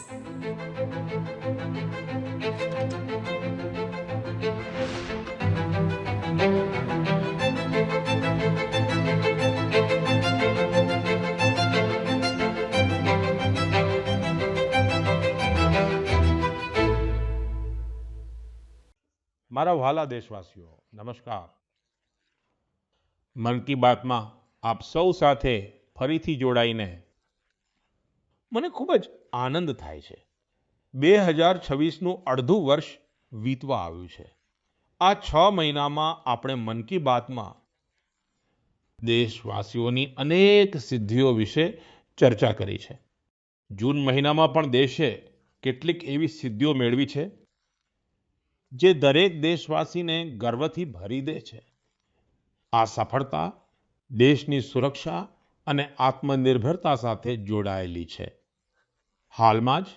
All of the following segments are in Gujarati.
મારા વહાલા દેશવાસીઓ, નમસ્કાર. મન કી બાતમાં આપ સૌ સાથે ફરીથી જોડાઈને મને ખૂબ જ આનંદ થાય છે. 2026નું અડધું વર્ષ વીતવા આવ્યું છે. આ 6 મહિનામાં આપણે મન કી બાતમાં દેશવાસીઓની અનેક સિદ્ધિઓ વિશે ચર્ચા કરી છે. જૂન મહિનામાં પણ દેશે કેટલીક એવી સિદ્ધિઓ મેળવી છે જે દરેક દેશવાસીને ગર્વથી ભરી દે છે. આ સફળતા દેશની સુરક્ષા અને આત્મનિર્ભરતા સાથે જોડાયેલી છે. હાલમાં જ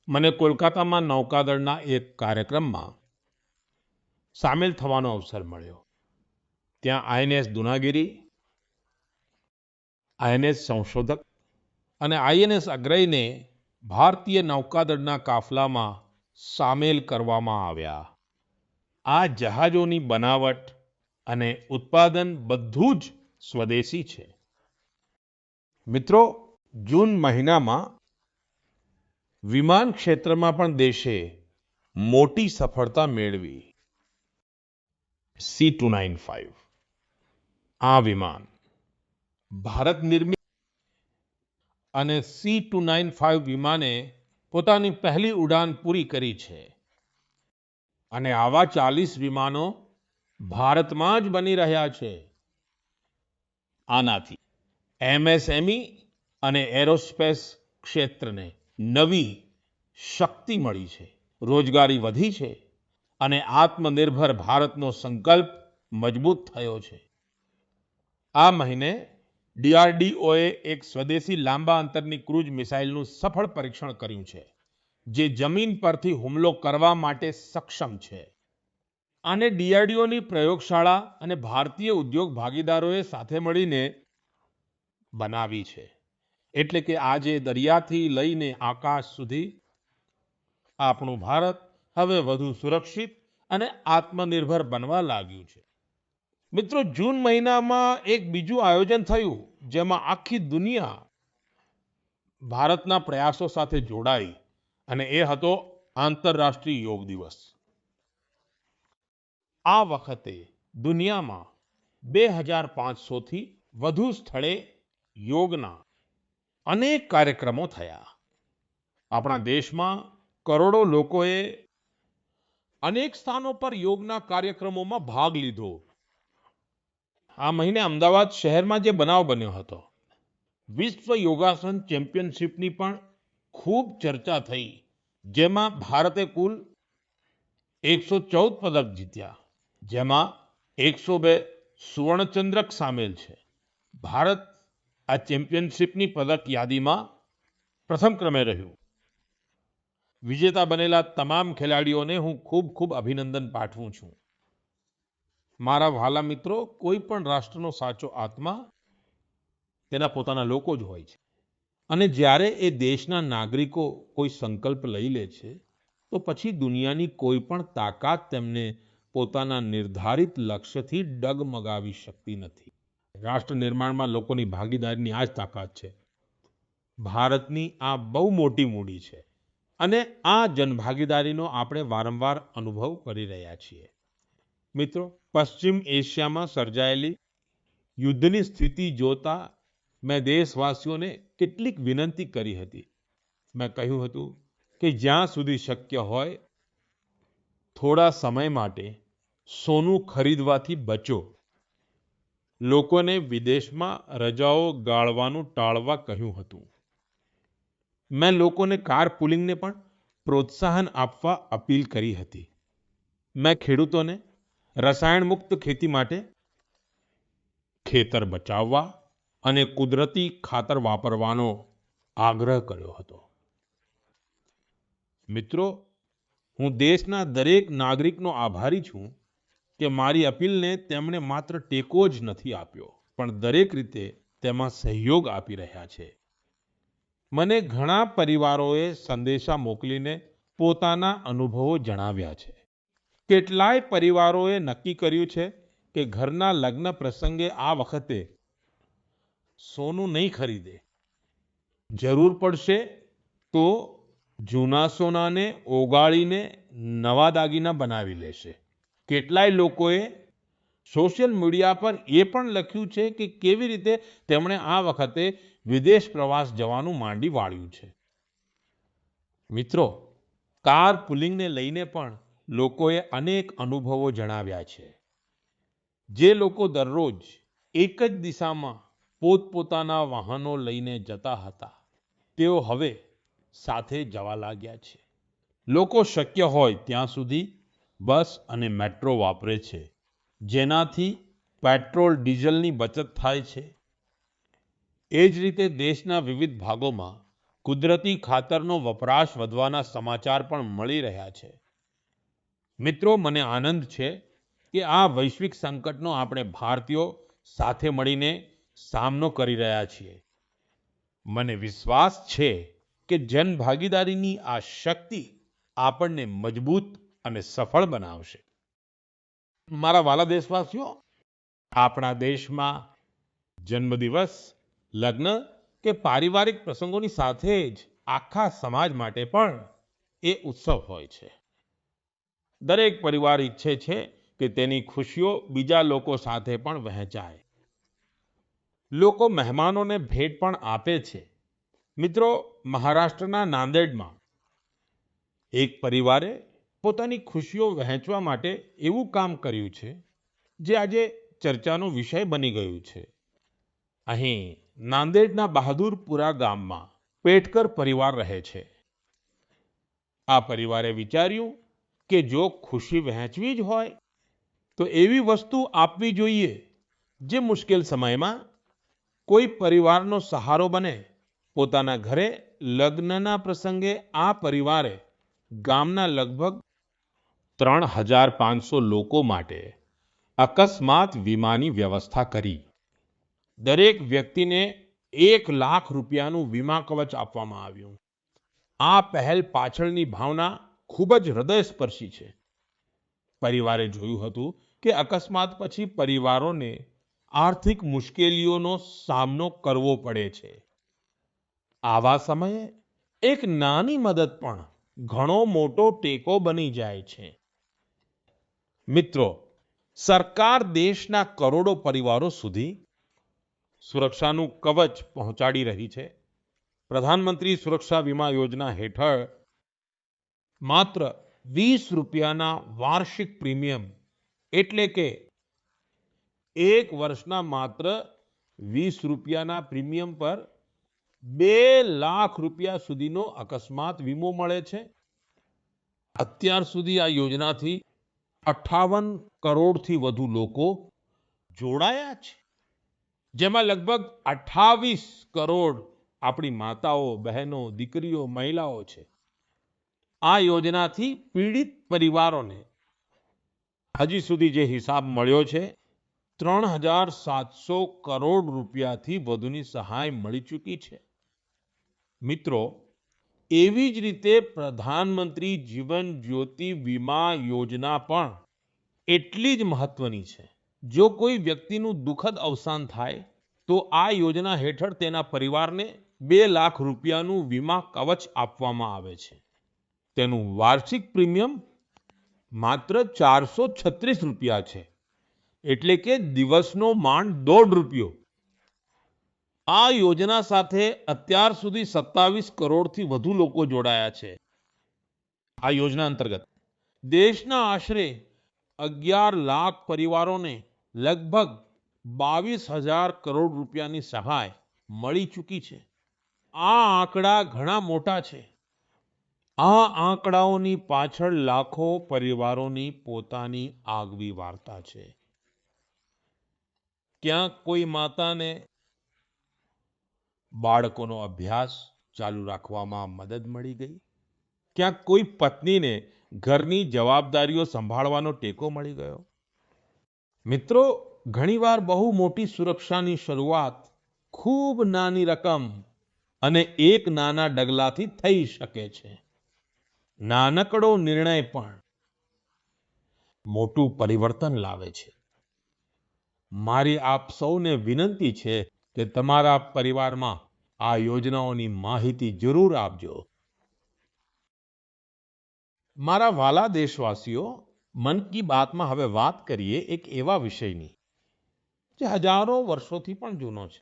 મને કોલકાતામાં નૌકાદળના એક કાર્યક્રમમાં સામેલ થવાનો અવસર મળ્યો. ત્યાં આઈએનએસ દુનાગિરી, આઈએનએસ સંશોધક અને આઈએનએસ અગ્રયને ભારતીય નૌકાદળના કાફલામાં સામેલ કરવામાં આવ્યા. આ જહાજોની બનાવટ અને ઉત્પાદન બધું જ સ્વદેશી છે. મિત્રો, જૂન મહિનામાં વિમાન ક્ષેત્રમાં પણ દેશે મોટી સફળતા મેળવી. C295 આ વિમાન ભારત નિર્મિત અને C295 વિમાને પોતાની પહેલી ઉડાન પૂરી કરી છે. અને આવા 40 વિમાનો ભારતમાં જ બની રહ્યા છે. આનાથી એમએસએમઈ અને એરોસ્પેસ ક્ષેત્રને નવી શક્તિ મળી છે, રોજગારી વધી છે અને આત્મનિર્ભર ભારતનો સંકલ્પ મજબૂત થયો છે. આ મહિને ડીઆરડીઓએ એક સ્વદેશી લાંબા અંતરની ક્રૂઝ મિસાઇલનું સફળ પરીક્ષણ કર્યું છે, જે જમીન પરથી હુમલો કરવા માટે સક્ષમ છે. આને ડીઆરડીઓની પ્રયોગશાળા અને ભારતીય ઉદ્યોગ ભાગીદારોએ સાથે મળીને બનાવી છે. એટલે કે આજે દરિયાથી લઈને આકાશ સુધી આપણું ભારત હવે વધુ સુરક્ષિત અને આત્મનિર્ભર બનવા લાગ્યું છે. મિત્રો, જૂન મહિનામાં એક બીજું આયોજન થયું જેમાં આખી દુનિયા ભારતના પ્રયાસો સાથે જોડાઈ અને એ હતો આંતરરાષ્ટ્રીય યોગ દિવસ. આ વખતે દુનિયામાં 2500થી વધુ સ્થળે યોગના અનેક કાર્યક્રમો થયા. આપણા દેશમાં કરોડો લોકોએ અનેક સ્થાનો પર યોગના કાર્યક્રમોમાં ભાગ લીધો. આ મહિને અમદાવાદ શહેરમાં જે બનાવ બન્યો હતો, વિશ્વ યોગાસન ચેમ્પિયનશિપની પણ ખૂબ ચર્ચા થઈ, જેમાં ભારતે કુલ 114 પદક જીત્યા, જેમાં 102 સુવર્ણચંદ્રક સામેલ છે. ભારત આ ચેમ્પિયનશિપની પદક યાદીમાં પ્રથમ ક્રમે રહ્યું. વિજેતા બનેલા તમામ ખેલાડીઓને હું ખૂબ ખૂબ અભિનંદન પાઠવું છું. મારા વહાલા મિત્રો, કોઈ પણ રાષ્ટ્રનો સાચો આત્મા તેના પોતાના લોકો જ હોય છે. અને જ્યારે એ દેશના નાગરિકો કોઈ સંકલ્પ લઈ લે છે, તો પછી દુનિયાની કોઈ પણ તાકાત તેમને પોતાના નિર્ધારિત લક્ષ્યથી ડગમગાવી શકતી નથી. રાષ્ટ્ર નિર્માણમાં લોકોની ભાગીદારીની આ જ તાકાત છે. ભારતની આ બહુ મોટી મૂડી છે અને આ જનભાગીદારીનો આપણે વારંવાર અનુભવ કરી રહ્યા છીએ. મિત્રો, પશ્ચિમ એશિયામાં સર્જાયેલી યુદ્ધની સ્થિતિ જોતા મેં દેશવાસીઓને કેટલીક વિનંતી કરી હતી. મેં કહ્યું હતું કે જ્યાં સુધી શક્ય હોય થોડા સમય માટે સોનું ખરીદવાથી બચો. લોકોને વિદેશમાં રજાઓ ગાળવાનું ટાળવા કહ્યું હતું. મેં લોકોને કાર પુલિંગને પણ પ્રોત્સાહન આપવા અપીલ કરી હતી. મેં ખેડૂતોને રસાયણ મુક્ત ખેતી માટે ખેતર બચાવવા અને કુદરતી ખાતર વાપરવાનો આગ્રહ કર્યો હતો. મિત્રો, હું દેશના દરેક નાગરિકનો આભારી છું કે મારી અપીલને તેમણે માત્ર ટેકો જ નથી આપ્યો, પણ દરેક રીતે તેમાં સહયોગ આપી રહ્યા છે. મને ઘણા પરિવારોએ સંદેશા મોકલીને પોતાના અનુભવો જણાવ્યા છે. કેટલાય પરિવારોએ નક્કી કર્યું છે કે ઘરના લગ્ન પ્રસંગે આ વખતે સોનું નહીં ખરીદે. જરૂર પડશે તો જૂના સોનાને ઓગાળીને નવા દાગીના બનાવી લેશે. કેટલાય લોકોએ સોશિયલ મીડિયા પર એ પણ લખ્યું છે કે કેવી રીતે તેમણે આ વખતે વિદેશ પ્રવાસ જવાનું માંડી વાળ્યું છે. મિત્રો, કાર પુલિંગને લઈને પણ લોકોએ અનેક અનુભવો જણાવ્યા છે. જે લોકો દરરોજ એક જ દિશામાં પોતપોતાના વાહનો લઈને જતા હતા, તેઓ હવે સાથે જવા લાગ્યા છે. લોકો શક્ય હોય ત્યાં સુધી બસ અને મેટ્રો વાપરે છે, જેનાથી પેટ્રોલ ડીઝલની બચત થાય છે. એ જ રીતે દેશના વિવિધ ભાગોમાં કુદરતી ખાતરનો વપરાશ વધવાના સમાચાર પણ મળી રહ્યા છે. મિત્રો, મને આનંદ છે કે આ વૈશ્વિક સંકટનો આપણે ભારતીયો સાથે મળીને સામનો કરી રહ્યા છીએ. મને વિશ્વાસ છે કે જનભાગીદારીની આ શક્તિ આપણને મજબૂત અને સફળ બનાવશે. મારા વાલા દેશવાસીઓ, આપણા દેશમાં જન્મદિવસ, લગ્ન કે પારિવારિક પ્રસંગોની સાથે જ આખા સમાજ માટે પણ એ ઉત્સવ હોય છે. દરેક પરિવાર ઈચ્છે છે કે તેની ખુશીઓ બીજા લોકો સાથે પણ વહેંચાય. લોકો મહેમાનોને ભેટ પણ આપે છે. મિત્રો, મહારાષ્ટ્રના નાંદેડમાં એક પરિવારે પોતાની ખુશીઓ વહેંચવા માટે એવું કામ કર્યું છે જે આજે ચર્ચાનો વિષય બની ગયું છે. અહીં નાંદેડના બહાદુરપુરા ગામમાં પેટકર પરિવાર રહે છે. આ પરિવારે વિચાર્યું કે જો ખુશી વહેંચવી જ હોય તો એવી વસ્તુ આપવી જોઈએ જે મુશ્કેલ સમયમાં કોઈ પરિવારનો સહારો બને. પોતાના ઘરે લગ્નના પ્રસંગે આ પરિવારે ગામના લગભગ 3,500 લોકો માટે અકસ્માત વીમાની વ્યવસ્થા કરી. દરેક વ્યક્તિને 1 લાખ રૂપિયાનું વીમા કવચ આપવામાં આવ્યું. આ પહેલ પાછળની ભાવના ખૂબ જ હૃદયસ્પર્શી છે. પરિવારે જોયું હતું કે અકસ્માત પછી પરિવારોને આર્થિક મુશ્કેલીઓનો સામનો કરવો પડે છે. આવા સમયે એક નાની મદદ પણ ઘણો મોટો ટેકો બની જાય છે. મિત્રો, સરકાર દેશના કરોડો પરિવારો સુધી સુરક્ષાનું કવચ પહોંચાડી રહી છે. પ્રધાનમંત્રી સુરક્ષા વીમા યોજના હેઠળ માત્ર 20 રૂપિયાના વાર્ષિક પ્રીમિયમ, એટલે કે એક વર્ષના માત્ર 20 રૂપિયાના પ્રીમિયમ પર 2 લાખ રૂપિયા સુધીનો અકસ્માત વીમો મળે છે. અત્યાર સુધી આ યોજનાથી 58 કરોડથી વધુ લોકો જોડાયા છે, જેમાં લગભગ 28 કરોડ આપણી માતાઓ, બહેનો, દીકરીઓ, મહિલાઓ છે. આ યોજનાથી પીડિત પરિવારોને હજી સુધી જે હિસાબ મળ્યો છે, 3,700 કરોડ રૂપિયાથી વધુની સહાય મળી ચૂકી છે. મિત્રો, એવી જ રીતે પ્રધાનમંત્રી જીવન જ્યોતિ વીમા યોજના પણ એટલી જ મહત્વની છે. જો કોઈ વ્યક્તિનું દુઃખદ અવસાન થાય તો આ યોજના હેઠળ તેના પરિવારને 2 લાખ રૂપિયાનું વીમા કવચ આપવામાં આવે છે. તેનું વાર્ષિક પ્રીમિયમ માત્ર 436 રૂપિયા છે, એટલે કે દિવસનો માંડ ₹1.5. આ યોજના સાથે અત્યાર સુધી 27 કરોડથી વધુ લોકો જોડાયા છે. આ યોજના અંતર્ગત દેશના આશરે 11 લાખ પરિવારોને લગભગ 22,000 કરોડ રૂપિયાની સહાય મળી ચૂકી છે. આ આંકડા ઘણા મોટા છે. આ આંકડાઓની પાછળ લાખો પરિવારોની પોતાની આગવી વાર્તા છે. ક્યાંક કોઈ માતાને બાળકોનો અભ્યાસ ચાલુ રાખવામાં મદદ મળી ગઈ. ક્યાંક કોઈ પત્નીને ઘરની જવાબદારીઓ સંભાળવાનો ટેકો મળી ગયો. મિત્રો, ઘણીવાર બહુ મોટી સુરક્ષાની શરૂઆત ખૂબ નાની રકમ અને એક નાના ડગલાથી થઈ શકે છે. નાનકડો નિર્ણય પણ મોટું પરિવર્તન લાવે છે. મારી આપ સૌને વિનંતી છે કે તમારા પરિવારમાં આ યોજનાઓની માહિતી જરૂર આપજો. મારા વાલા દેશવાસીઓ, મન કી બાતમાં હવે વાત કરીએ એક એવા વિષયની જે હજારો વર્ષોથી પણ જૂનો છે.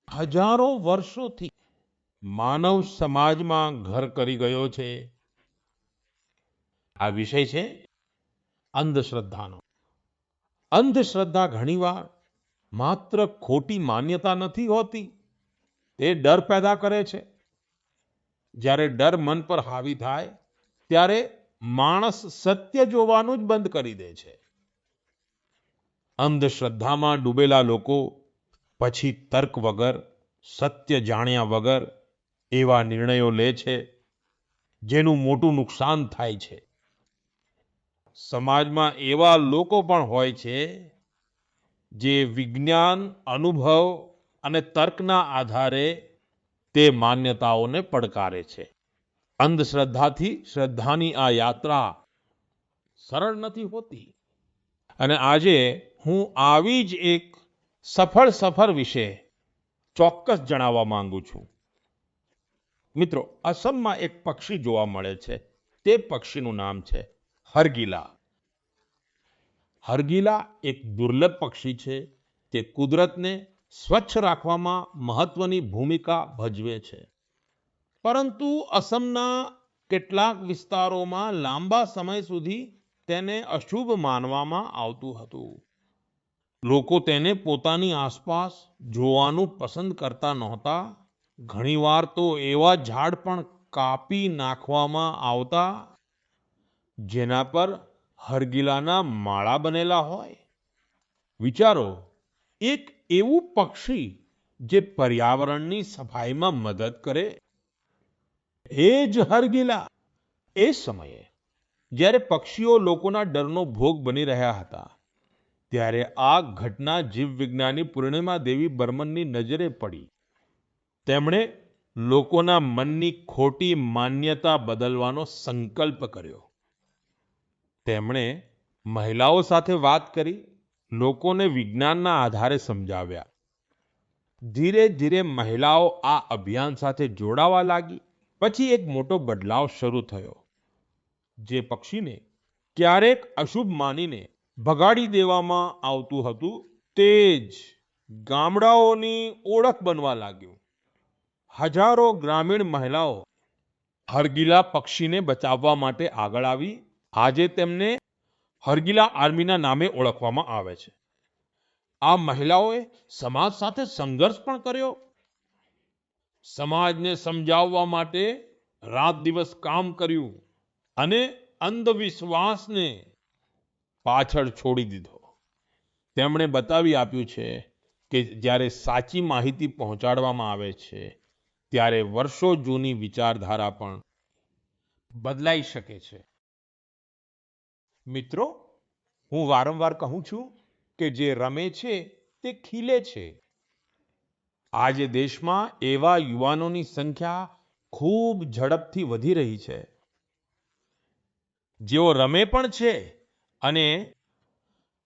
હજારો વર્ષોથી માનવ સમાજમાં ઘર કરી ગયો છે. આ વિષય છે અંધશ્રદ્ધાનો. અંધશ્રદ્ધા ઘણીવાર માત્ર ખોટી માન્યતા નથી હોતી, તે ડર પેદા કરે છે. જ્યારે ડર મન પર હાવી થાય ત્યારે માણસ સત્ય જોવાનું જ બંધ કરી દે છે. અંધશ્રદ્ધામાં ડૂબેલા લોકો પછી તર્ક વગર, સત્ય જાણ્યા વગર એવા નિર્ણયો લે છે જેનું મોટું નુકસાન થાય છે. સમાજમાં એવા લોકો પણ હોય છે જે વિજ્ઞાન, અનુભવ અને તર્કના આધારે તે માન્યતાઓને પડકારે છે. અંધશ્રદ્ધાથી શ્રદ્ધાની આ યાત્રા સરળ નથી હોતી. અને આજે હું આવી જ એક સફળ સફર વિશે ચોક્કસ જણાવવા માંગુ છું. મિત્રો, અસમમાં એક પક્ષી જોવા મળે છે. તે પક્ષીનું નામ છે હરગિલા. હરગિલા એક દુર્લભ પક્ષી છે તે કુદરતને સ્વચ્છ રાખવામાં મહત્વની ભૂમિકા ભજવે છે. પરંતુ અસમના કેટલાક વિસ્તારોમાં લાંબા સમય સુધી તેને અશુભ માનવામાં આવતું હતું. લોકો તેને પોતાની આસપાસ જોવાનું પસંદ કરતા નહોતા. ઘણીવાર તો એવા ઝાડ પણ કાપી નાખવામાં આવતા જેના પર હરગિલાના માળા બનેલા હોય. વિચારો, એક એવું પક્ષી જે પર્યાવરણની સફાઈમાં મદદ કરે, એ જ હરગિલા. એ સમયે જ્યારે પક્ષીઓ લોકોના ડરનો ભોગ બની રહ્યા હતા, ત્યારે આ ઘટના જીવવિજ્ઞાની પૂર્ણિમા દેવી બર્મનની નજરે પડી. તેમણે લોકોના મનની ખોટી માન્યતા બદલવાનો સંકલ્પ કર્યો. તેમણે મહિલાઓ સાથે વાત કરી, લોકોને વિજ્ઞાનના આધારે સમજાવ્યા. ધીરે ધીરે મહિલાઓ આ અભિયાન સાથે જોડાવા લાગી. પછી એક મોટો બદલાવ શરૂ થયો. જે પક્ષીને ક્યારેક અશુભ માનીને ભગાડી દેવામાં આવતું હતું, તે જ ગામડાઓની ઓળખ બનવા લાગ્યું. હજારો ગ્રામીણ મહિલાઓ હરગિલા પક્ષીને બચાવવા માટે આગળ આવી. આજે તેમને હરગિલા આર્મીના નામે ઓળખવામાં આવે છે. આ મહિલાઓએ સમાજ સાથે સંઘર્ષ પણ કર્યો. સમાજને સમજાવવા માટે રાત દિવસ કામ કર્યું અને અંધવિશ્વાસને પાછળ છોડી દીધો. તેમણે બતાવી આપ્યું છે કે જ્યારે સાચી માહિતી પહોંચાડવામાં આવે છે, ત્યારે વર્ષો જૂની વિચારધારા પણ બદલાઈ શકે છે. મિત્રો, હું વારંવાર કહું છું કે જે રમે છે તે ખીલે છે. આજે દેશમાં એવા યુવાનોની સંખ્યા ખૂબ ઝડપથી વધી રહી છે, જેઓ રમે પણ છે અને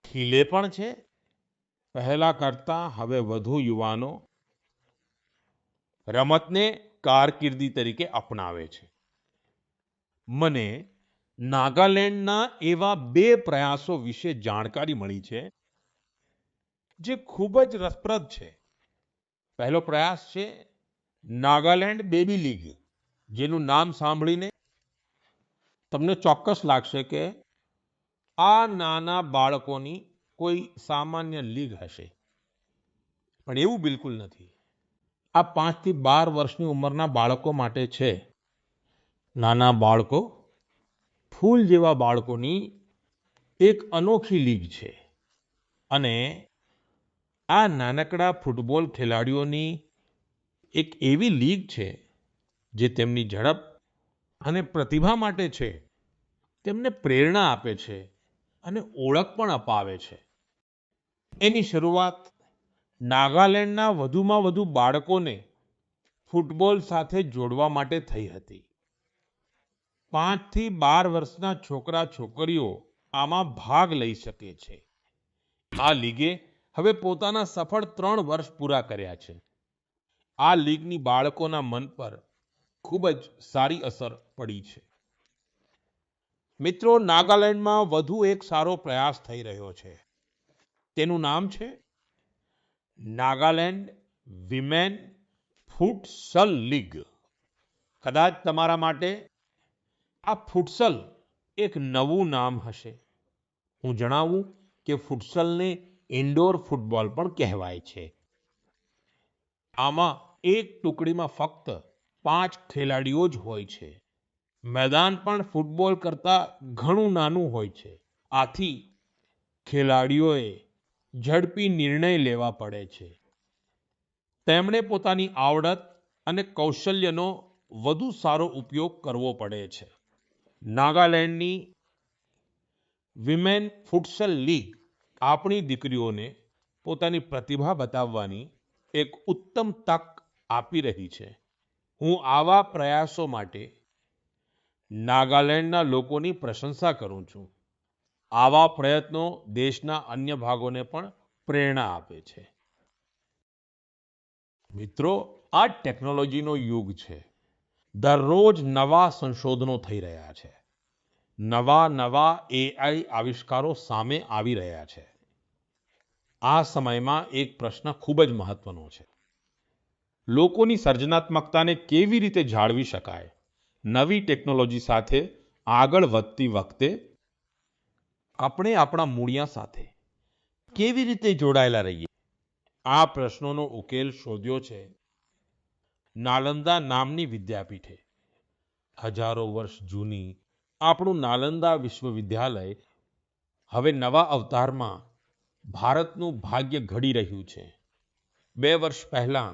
ખીલે પણ છે. પહેલા કરતા હવે વધુ યુવાનો રમતને કારકિર્દી તરીકે અપનાવે છે. મને નાગાલેન્ડના એવા 2 પ્રયાસો વિશે જાણકારી મળી છે જે ખૂબ જ રસપ્રદ છે. પહેલો પ્રયાસ છે નાગાલેન્ડ બેબી લીગ, જેનું નામ સાંભળીને તમને ચોક્કસ લાગશે કે આ નાના બાળકોની કોઈ સામાન્ય લીગ હશે. પણ એવું બિલકુલ નથી. આ 5 થી 12 વર્ષની ઉંમરના બાળકો માટે છે. નાના બાળકો, ફૂલ જેવા બાળકોની એક અનોખી લીગ છે. અને આ નાનકડા ફૂટબોલ ખેલાડીઓની એક એવી લીગ છે જે તેમની ઝડપ અને પ્રતિભા માટે છે. તેમને પ્રેરણા આપે છે અને ઓળખ પણ અપાવે છે. એની શરૂઆત નાગાલેન્ડના વધુમાં વધુ બાળકોને ફૂટબોલ સાથે જોડવા માટે થઈ હતી. 5 થી 12 વર્ષના છોકરા છોકરીઓ આમાં ભાગ લઈ શકે છે. આ લીગે હવે પોતાના સફળ 3 વર્ષ પૂરા કર્યા છે. આ લીગની બાળકોના મન પર ખૂબ જ સારી અસર પડી છે. મિત્રો, નાગાલેન્ડમાં વધુ એક સારો પ્રયાસ થઈ રહ્યો છે. તેનું નામ છે નાગાલેન્ડ વિમેન ફુટસલ લીગ. કદાચ તમારા માટે આ ફુટસલ એક નવું નામ હશે. હું જણાવું કે ફુટસલને ઇન્ડોર ફૂટબોલ પણ કહેવાય છે. આમાં એક ટુકડીમાં ફક્ત 5 ખેલાડીઓ જ હોય છે. મેદાન પણ ફૂટબોલ કરતા ઘણું નાનું હોય છે. આથી ખેલાડીઓએ ઝડપી નિર્ણય લેવા પડે છે. તેમણે પોતાની આવડત અને કૌશલ્યનો વધુ સારો ઉપયોગ કરવો પડે છે. નાગાલેન્ડની વિમેન ફુટસલ લીગ આપણી દીકરીઓને પોતાની પ્રતિભા બતાવવાની એક ઉત્તમ તક આપી રહી છે. હું આવા પ્રયાસો માટે નાગાલેન્ડના લોકોની પ્રશંસા કરું છું. આવા પ્રયત્નો દેશના અન્ય ભાગોને પણ પ્રેરણા આપે છે. મિત્રો, આ ટેકનોલોજીનો યુગ છે. દરરોજ નવા સંશોધનો થઈ રહ્યા છે. નવા એઆઈ આવિષ્કારો સામે આવી રહ્યા છે. આ સમયમાં એક પ્રશ્ન ખૂબ જ મહત્વનો છે. લોકોની સર્જનાત્મકતાને કેવી રીતે જાળવી શકાય? નવી ટેકનોલોજી સાથે આગળ વધતી વખતે આપણે આપણા મૂળિયા સાથે કેવી રીતે જોડાયેલા રહીએ? આ પ્રશ્નોનો ઉકેલ શોધ્યો છે નાલંદા નામની વિદ્યાપીઠે. હજારો વર્ષ જૂની આપણું નાલંદા વિશ્વવિદ્યાલય હવે નવા અવતારમાં ભારતનું ભાગ્ય ઘડી રહ્યું છે. 2 વર્ષ પહેલા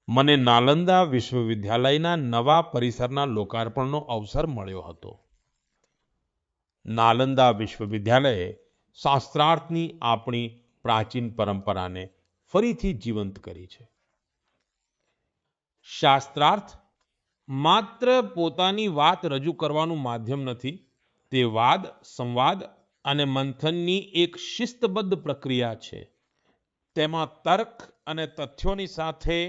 મને નાલંદા વિશ્વવિદ્યાલયના નવા પરિસરના લોકાર્પણનો અવસર મળ્યો હતો. નાલંદા વિશ્વવિદ્યાલયે શાસ્ત્રાર્થની આપણી પ્રાચીન પરંપરાને ફરીથી જીવંત કરી છે. શાસ્ત્રાર્થ માત્ર પોતાની વાત રજૂ કરવાનું માધ્યમ નથી. તે વાદ, સંવાદ અને મંથનની એક શિસ્તબદ્ધ પ્રક્રિયા છે. તેમાં તર્ક અને તથ્યોની સાથે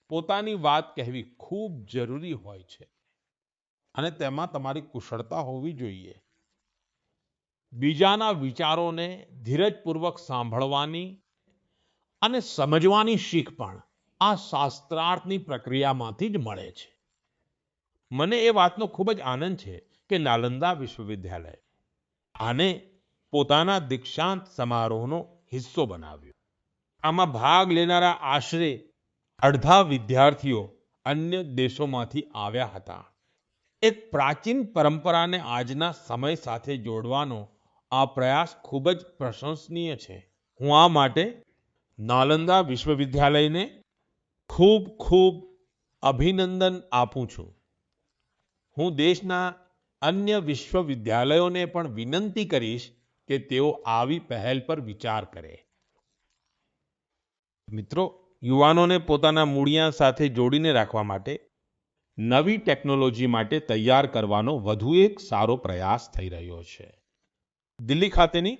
પોતાની વાત કહેવી ખૂબ જરૂરી હોય છે અને તેમાં તમારી કુશળતા હોવી જોઈએ. બીજાના વિચારોને ધીરજપૂર્વક સાંભળવાની અને સમજવાની શીખ પણ આ શાસ્ત્રાર્થની પ્રક્રિયામાંથી જ મળે છે. મને એ વાતનો ખૂબ જ આનંદ છે કે નાલંદા વિશ્વવિદ્યાલય આને પોતાના દીક્ષાંત સમારોહનો હિસ્સો બનાવ્યો. આમાં ભાગ લેનારા આશરે અડધા વિદ્યાર્થીઓ અન્ય દેશોમાંથી આવ્યા હતા. એક પ્રાચીન પરંપરાને આજના સમય સાથે જોડવાનો આ પ્રયાસ ખૂબ જ પ્રશંસનીય છે. હું આ માટે નાલંદા વિશ્વવિદ્યાલયને ખૂબ ખૂબ અભિનંદન આપું છું. હું દેશના અન્ય વિશ્વવિદ્યાલયોને પણ વિનંતી કરીશ કે તેઓ આવી પહેલ પર વિચાર કરે. મિત્રો, યુવાનોને પોતાના મૂળિયા સાથે જોડીને રાખવા માટે નવી ટેકનોલોજી માટે તૈયાર કરવાનો વધુ એક સારો પ્રયાસ થઈ રહ્યો છે. દિલ્હી ખાતેની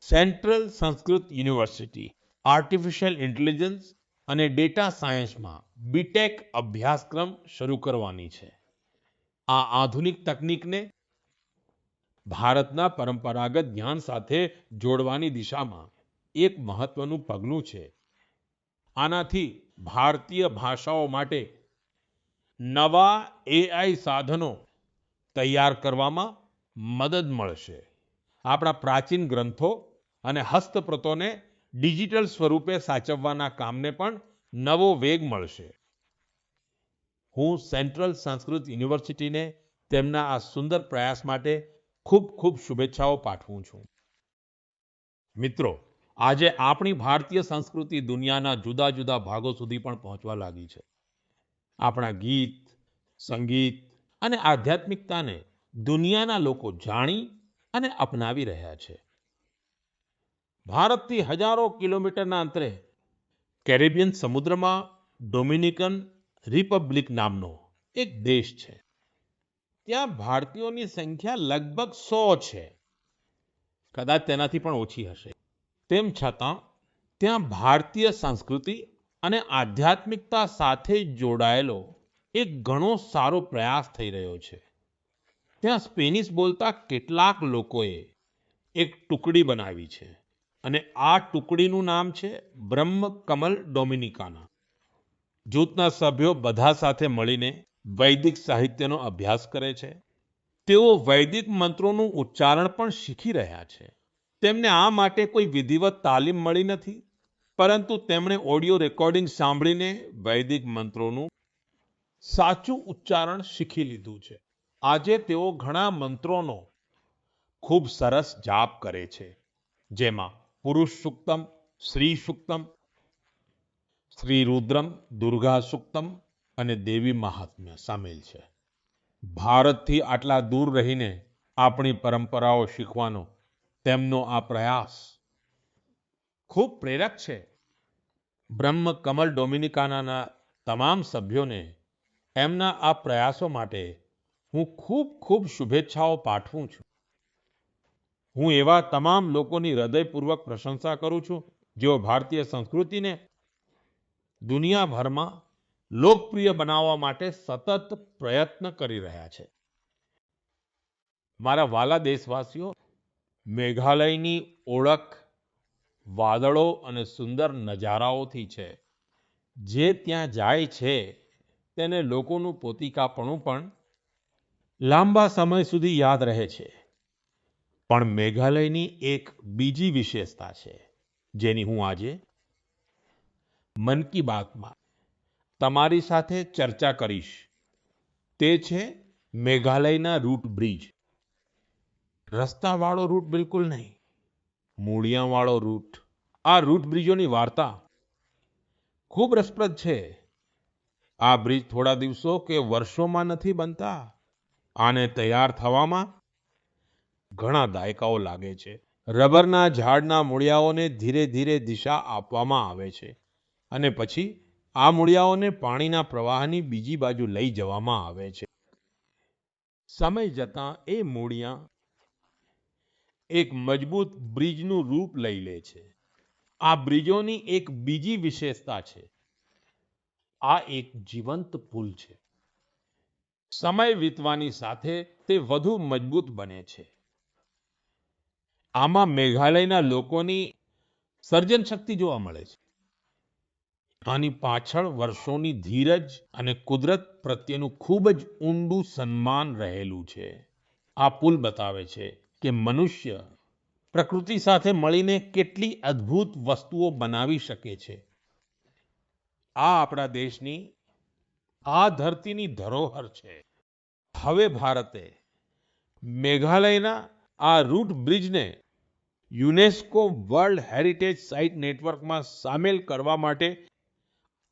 central Sanskrit university artificial intelligence અને ડેટા સાયન્સમાં બીટેક અભ્યાસક્રમ શરૂ કરવાની છે. આ આધુનિક તકનીકને ભારતના પરંપરાગત જ્ઞાન સાથે જોડવાની દિશામાં એક મહત્વનું પગલું છે. આનાથી ભારતીય ભાષાઓ માટે નવા એઆઈ સાધનો તૈયાર કરવામાં મદદ મળશે. આપણા પ્રાચીન ગ્રંથો અને હસ્તપ્રતોને ડિજિટલ સ્વરૂપે સાચવવાના કામને પણ નવો વેગ મળશે. હું સેન્ટ્રલ સંસ્કૃત યુનિવર્સિટીને તેમના આ સુંદર પ્રયાસ માટે ખૂબ ખૂબ શુભેચ્છાઓ પાઠવું છું. મિત્રો, આજે આપણી ભારતીય સંસ્કૃતિ દુનિયાના જુદા જુદા ભાગો સુધી પણ પહોંચવા લાગી છે. આપણા ગીત, સંગીત અને આધ્યાત્મિકતાને દુનિયાના લોકો જાણી અને અપનાવી રહ્યા છે. ભારતથી હજારો કિલોમીટરના અંતરે કેરેબિયન સમુદ્રમાં ડોમિનિકન રિપબ્લિક નામનો એક દેશ છે. ત્યાં ભારતીયોની સંખ્યા લગભગ 100 છે, કદાચ તેનાથી પણ ઓછી હશે. તેમ છતાં ત્યાં ભારતીય સંસ્કૃતિ અને આધ્યાત્મિકતા સાથે જોડાયેલો એક ઘણો સારો પ્રયાસ થઈ રહ્યો છે. ત્યાં સ્પેનિશ બોલતા કેટલાક લોકોએ એક ટુકડી બનાવી છે અને આ ટુકડીનું નામ છે બ્રહ્મ કમલ ડોમિનિકાના. જૂથના સભ્યો બધા સાથે મળીને વૈદિક સાહિત્યનો અભ્યાસ કરે છે. તેઓ વૈદિક મંત્રોનું ઉચ્ચારણ પણ શીખી રહ્યા છે. તેમને આ માટે કોઈ વિધિવત તાલીમ મળી નથી, પરંતુ તેમણે ઓડિયો રેકોર્ડિંગ સાંભળીને વૈદિક મંત્રોનું સાચું ઉચ્ચારણ શીખી લીધું છે. આજે તેઓ ઘણા મંત્રોનો ખૂબ સરસ જાપ કરે છે, જેમાં પુરુષ સુક્તમ, શ્રી સુક્તમ, શ્રી રુદ્રમ, દુર્ગા સુક્તમ અને દેવી મહાત્મ્ય સામેલ છે. ભારતથી આટલા દૂર રહીને આપણી પરંપરાઓ શીખવાનો તેમનો આ પ્રયાસ ખૂબ પ્રેરક છે. બ્રહ્મ કમલ ડોમિનિકાના તમામ સભ્યોને એમના આ પ્રયાસો માટે હું ખૂબ ખૂબ શુભેચ્છાઓ પાઠવું છું. હું એવા તમામ લોકોની હૃદયપૂર્વક પ્રશંસા કરું છું જેઓ ભારતીય સંસ્કૃતિને દુનિયાભરમાં લોકપ્રિય બનાવવા માટે સતત પ્રયત્ન કરી રહ્યા છે. મારા વ્હાલા દેશવાસીઓ, મેઘાલયની ઓળખ વાદળો અને સુંદર નજારાઓથી છે. જે ત્યાં જાય છે તેને લોકોનું પોતીકાપણું પણ લાંબા સમય સુધી યાદ રહે છે. પણ મેઘાલયની એક બીજી વિશેષતા છે જેની હું આજે મન કી બાતમાં તમારી સાથે ચર્ચા કરીશ. તે છે મેઘાલયના રૂટ બ્રિજ. રસ્તાવાળો રૂટ બિલકુલ નહીં, મૂળિયાવાળો રૂટ. આ રૂટ બ્રિજોની વાર્તા ખૂબ રસપ્રદ છે. આ બ્રિજ થોડા દિવસો કે વર્ષોમાં નથી બનતા. આને તૈયાર થવામાં ઘણા દાયકાઓ લાગે છે. રબરના ઝાડના મૂળિયાઓને ધીરે ધીરે દિશા આપવામાં આવે છે અને પછી આ મૂળિયાઓને પાણીના પ્રવાહની બીજી બાજુ લઈ જવામાં આવે છે. સમય જતાં એ મૂળિયા એક મજબૂત બ્રિજનું રૂપ લઈ લે છે. આ બ્રિજોની એક બીજી વિશેષતા છે. આ એક જીવંત પુલ છે. સમય વીતવાની સાથે તે વધુ મજબૂત બને છે. આમાં મેઘાલયના લોકોની સર્જન શક્તિ જોવા મળે છે. આની પાછળ વર્ષોની ધીરજ અને કુદરત પ્રત્યેનું ખૂબ જ ઊંડું સન્માન રહેલું છે. આ પુલ બતાવે છે કે મનુષ્ય પ્રકૃતિ સાથે મળીને કેટલી અદ્ભુત વસ્તુઓ બનાવી શકે છે. આ આપણા દેશની આ ધરતીની ધરોહર છે. હવે ભારતે મેઘાલયના આ રૂટ બ્રિજને યુનેસ્કો વર્લ્ડ હેરિટેજ સાઇટ નેટવર્કમાં સામેલ કરવા માટે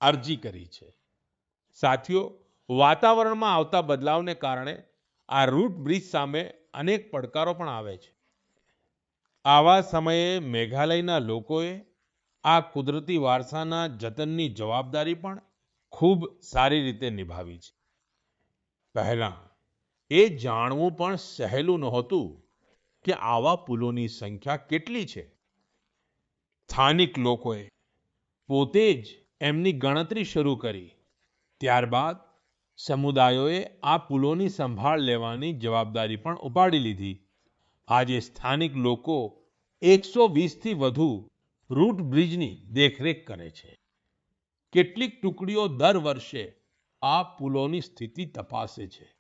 અરજી કરી છે. સાથીઓ, વાતાવરણમાં આવતા બદલાવને કારણે આ રૂટ બ્રિજ સામે અનેક પડકારો પણ આવે છે. આવા સમયે મેઘાલયના લોકોએ આ કુદરતી વારસાના જતનની જવાબદારી પણ ખૂબ સારી રીતે નિભાવી છે. પહેલા એ જાણવું પણ સહેલું નહોતું કે આવા પુલોની સંખ્યા કેટલી છે. સ્થાનિક લોકોએ પોતે જ એમની ગણતરી શરૂ કરી. ત્યારબાદ સમુદાયોએ આ પુલોની સંભાળ લેવાની જવાબદારી પણ ઉપાડી લીધી. આજે સ્થાનિક લોકો 120 થી વધુ રૂટ બ્રિજની દેખરેખ કરે છે. કેટલીક ટુકડીઓ દર વર્ષે આ પુલોની સ્થિતિ તપાસે છે.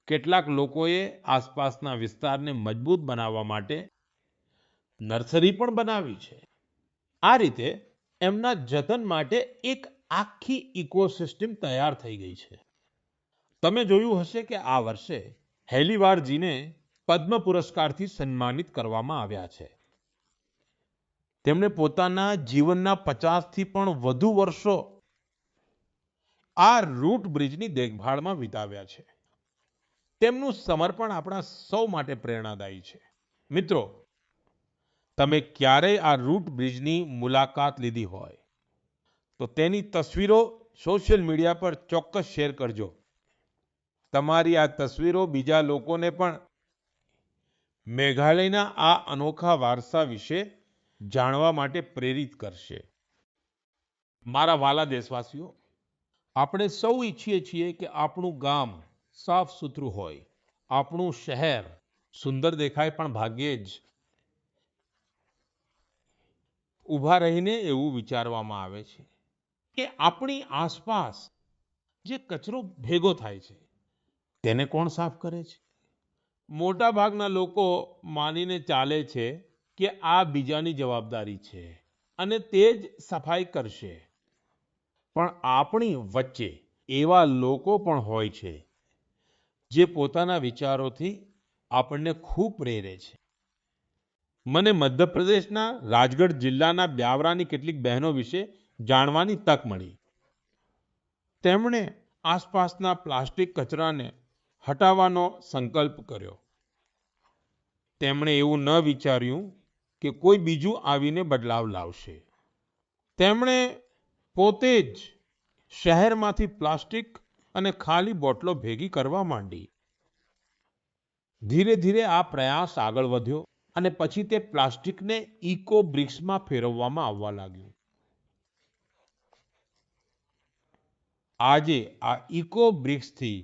કેટલાક લોકોએ આસપાસના વિસ્તારને મજબૂત બનાવવા માટે નર્સરી પણ બનાવી છે. આ રીતે એમના જતન માટે એક આખી ઇકોસિસ્ટમ તૈયાર થઈ ગઈ છે. તમે જોયું હશે કે આ વર્ષે હેલીવારજીને પદ્મ પુરસ્કારથી સન્માનિત કરવામાં આવ્યા છે. તેમણે પોતાના જીવનના 50 થી પણ વધુ વર્ષો આ રૂટ બ્રિજની દેખભાળમાં વિતાવ્યા છે. તેમનું સમર્પણ આપણા સૌ માટે પ્રેરણાદાયી છે. મિત્રો, તમે ક્યારેય આ રૂટ બ્રિજની મુલાકાત લીધી હોય તો તેની તસવીરો સોશિયલ મીડિયા પર ચોક્કસ શેર કરજો. તમારી આ તસવીરો બીજા લોકોને પણ મેઘાલયના આ અનોખા વારસા વિશે જાણવા માટે પ્રેરિત કરશે. મારા વાલા દેશવાસીઓ, આપણે સૌ ઈચ્છીએ છીએ કે આપણું ગામ સાફ સુથરું હોય, આપણું શહેર સુંદર દેખાય, પણ ભાગ્યે જ ઊભા રહીને એવું વિચારવામાં આવે છે કે આપણી આસપાસ જે કચરો ભેગો થાય છે તેને કોણ સાફ કરે છે? મોટા ભાગના લોકો માનીને ચાલે છે કે આ બીજાની જવાબદારી છે અને તે જ સફાઈ કરશે. પણ આપણી વચ્ચે એવા લોકો પણ હોય છે જે પોતાના વિચારોથી આપણને ખૂબ પ્રેરે છે. મને મધ્યપ્રદેશના રાજગઢ જિલ્લાના બ્યાવરાની કેટલીક બહેનો વિશે જાણવાની તક મળી. તેમણે આસપાસના પ્લાસ્ટિક કચરાને હટાવવાનો સંકલ્પ કર્યો. તેમણે એવું ન વિચાર્યું કે કોઈ બીજું આવીને બદલાવ લાવશે. તેમણે પોતે જ શહેરમાંથી પ્લાસ્ટિક અને ખાલી બોટલો ભેગી કરવા માંડી. ધીરે ધીરે આ પ્રયાસ આગળ વધ્યો અને પછી તે પ્લાસ્ટિકને ઇકો બ્રિક્સમાં ફેરવવામાં આવવા લાગ્યું. આજે આ ઇકો બ્રિક્સથી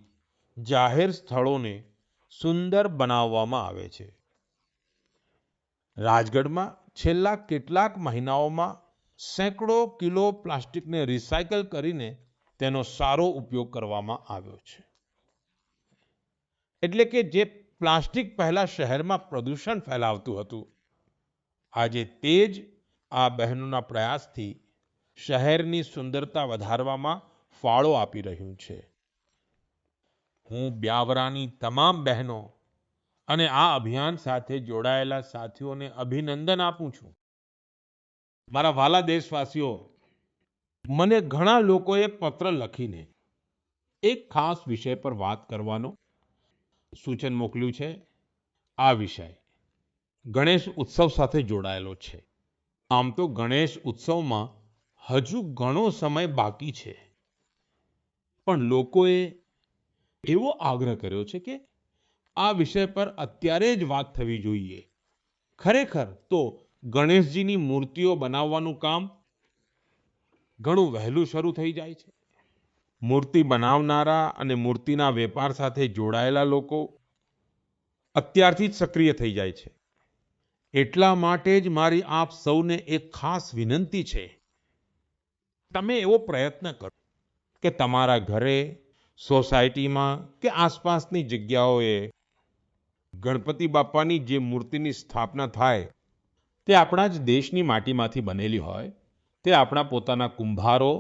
જાહેર સ્થળોને સુંદર બનાવવામાં આવે છે. રાજગઢમાં છેલ્લા કેટલાક મહિનાઓમાં સેંકડો કિલો પ્લાસ્ટિકને રિસાયકલ કરીને તેનો સારો ઉપયોગ કરવામાં આવ્યો છે. એટલે કે જે પ્લાસ્ટિક પહેલા શહેરમાં પ્રદૂષણ ફેલાવતું હતું, આજે તે જ આ બહેનોના પ્રયાસથી શહેરની સુંદરતા વધારવામાં ફાળો આપી રહ્યું છે. હું બ્યાવરાની તમામ બહેનો અને આ અભિયાન સાથે જોડાયેલા સાથીઓને અભિનંદન આપું છું. મારા વાલા દેશવાસીઓ, મને ઘણા લોકોએ પત્ર લખીને એક ખાસ વિષય પર વાત કરવાનો સૂચન મોકલ્યું છે. આ વિષય ગણેશ ઉત્સવ સાથે જોડાયેલો છે. આમ તો ગણેશ ઉત્સવમાં હજુ ઘણો સમય બાકી છે, પણ લોકોએ એવો આગ્રહ કર્યો છે કે આ વિષય પર અત્યારે જ વાત થવી જોઈએ. ખરેખર તો ગણેશજીની મૂર્તિઓ બનાવવાનું કામ ઘણું વહેલું શરૂ થઈ જાય છે. મૂર્તિ બનાવનારા અને મૂર્તિના વેપાર સાથે જોડાયેલા લોકો અત્યારથી જ સક્રિય થઈ જાય છે. એટલા માટે જ મારી આપ સૌને એક ખાસ વિનંતી છે. તમે એવો પ્રયત્ન કરો કે તમારા ઘરે, સોસાયટીમાં કે આસપાસની જગ્યાઓએ ગણપતિ બાપાની જે મૂર્તિની સ્થાપના થાય તે આપણા જ દેશની માટીમાંથી બનેલી હોય, તે આપણા પોતાના કુંભારો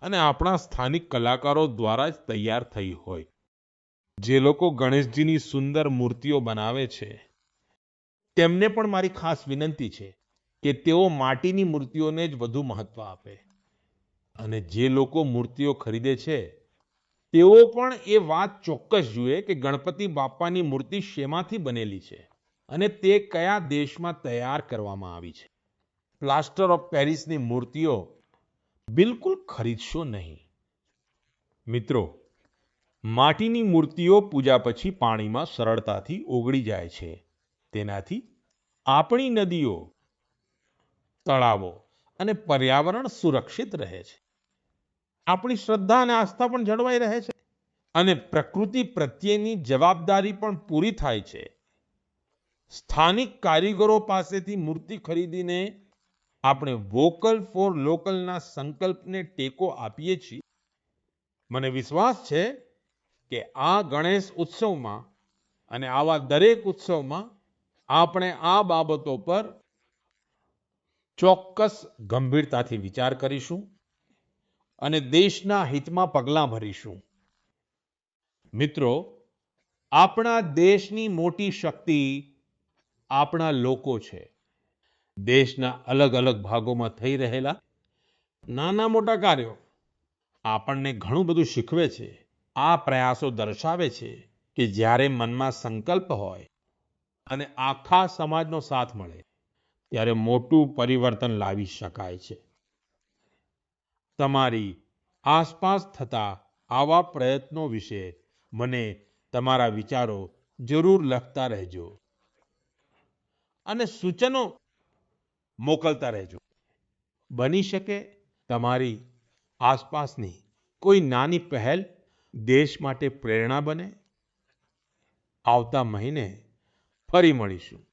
અને આપણા સ્થાનિક કલાકારો દ્વારા જ તૈયાર થઈ હોય. જે લોકો ગણેશજીની સુંદર મૂર્તિઓ બનાવે છે તેમને પણ મારી ખાસ વિનંતી છે કે તેઓ માટીની મૂર્તિઓને જ વધુ મહત્વ આપે. અને જે લોકો મૂર્તિઓ ખરીદે છે તેઓ પણ એ વાત ચોક્કસ જુએ કે ગણપતિ બાપાની મૂર્તિ શેમાંથી બનેલી છે અને તે કયા દેશમાં તૈયાર કરવામાં આવી છે. પ્લાસ્ટર ઓફ પેરિસની મૂર્તિઓ બિલકુલ ખરીદશો નહીં. મિત્રો, માટીની મૂર્તિઓ પૂજા પછી પાણીમાં સરળતાથી ઓગળી જાય છે. તેનાથી આપણી નદીઓ, તળાવો અને પર્યાવરણ સુરક્ષિત રહે છે. આપણી શ્રદ્ધા અને આસ્થા પણ જળવાઈ રહે છે અને પ્રકૃતિ પ્રત્યેની જવાબદારી પણ પૂરી થાય છે. સ્થાનિક કારીગરો પાસેથી મૂર્તિ ખરીદીને આપણે વોકલ ફોર લોકલના સંકલ્પને ટેકો આપીએ છીએ. મને વિશ્વાસ છે કે આ ગણેશ ઉત્સવમાં અને આવા દરેક ઉત્સવમાં આપણે આ બાબતો પર ચોક્કસ ગંભીરતાથી વિચાર કરીશું અને દેશના હિતમાં પગલાં ભરીશું. મિત્રો, આપણા દેશની મોટી શક્તિ આપણા લોકો છે. દેશના અલગ અલગ ભાગોમાં થઈ રહેલા નાના મોટા કાર્યો આપણને ઘણું બધું શીખવે છે. આ પ્રયાસો દર્શાવે છે કે જ્યારે મનમાં સંકલ્પ હોય અને આખા સમાજનો સાથ મળે ત્યારે મોટું પરિવર્તન લાવી શકાય છે. તમારી આસપાસ થતા આવા પ્રયત્નો વિશે મને તમારા વિચારો જરૂર લખતા રહેજો અને સૂચનો મોકલતા રહેજો. બની શકે તમારી આસપાસની કોઈ નાની પહેલ દેશ માટે પ્રેરણા બને. આવતા મહિને ફરી મળીશું.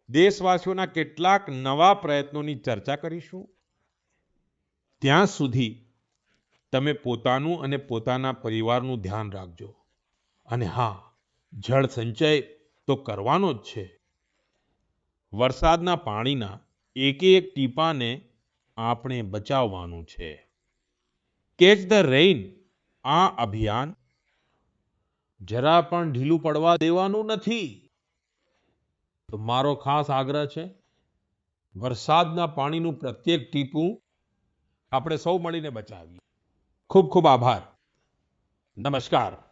દેશવાસીઓના કેટલાક નવા પ્રયત્નોની ચર્ચા કરીશું. ત્યાં સુધી તમે પોતાનું અને પોતાના પરિવારનું ધ્યાન રાખજો. અને હા, જળ સંચય તો કરવાનો જ છે. વરસાદના પાણીના એક એક ટીપાને આપણે બચાવવાનું છે. કેચ ધ રેઇન આ અભિયાન જરા પણ ઢીલું પડવા દેવાનું નથી. તો મારો ખાસ આગ્રહ છે, વરસાદના પાણીનું પ્રત્યેક ટીપું આપણે સૌ મળીને બચાવીએ. ખૂબ ખૂબ આભાર. નમસ્કાર.